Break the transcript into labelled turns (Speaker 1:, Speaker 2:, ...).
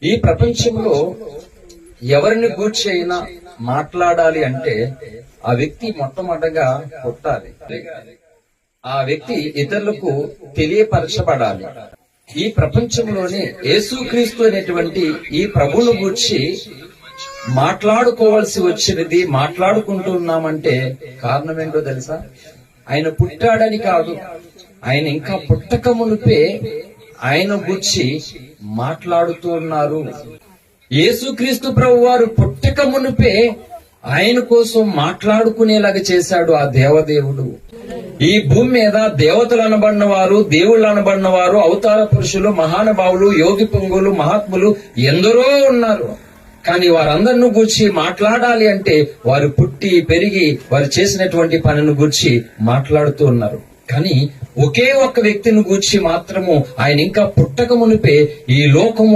Speaker 1: ఈ ప్రపంచంలో ఎవరిని గూర్చి అయినా మాట్లాడాలి అంటే ఆ వ్యక్తి మొట్టమొదటగా పుట్టాలి. ఆ వ్యక్తి ఇతరులకు తెలియపరచబడాలి. ఈ ప్రపంచంలోనే యేసుక్రీస్తు అనేటువంటి ఈ ప్రభువును గూర్చి మాట్లాడుకోవాల్సి వచ్చినది, మాట్లాడుకుంటున్నామంటే కారణం ఏంటో తెలుసా? ఆయన పుట్టాడని కాదు, ఆయన ఇంకా పుట్టక మునిపే ఆయన గూర్చి మాట్లాడుతూ ఉన్నారు. యేసుక్రీస్తు ప్రభు వారు పుట్టక మునిపే ఆయన కోసం మాట్లాడుకునేలాగా చేశాడు ఆ దేవదేవుడు. ఈ భూమి మీద దేవతలు అనబడిన వారు, దేవుళ్ళు అనబడిన వారు, అవతార పురుషులు, మహానుభావులు, యోగి పొంగులు, మహాత్ములు ఎందరో ఉన్నారు. కానీ వారందరిని గూర్చి మాట్లాడాలి అంటే వారు పుట్టి పెరిగి వారు చేసినటువంటి పనిని గూర్చి మాట్లాడుతూ ఉన్నారు. కానీ ఒకే ఒక్క వ్యక్తిని గూర్చి మాత్రము ఆయన ఇంకా పుట్టక మునిపే ఈ లోకము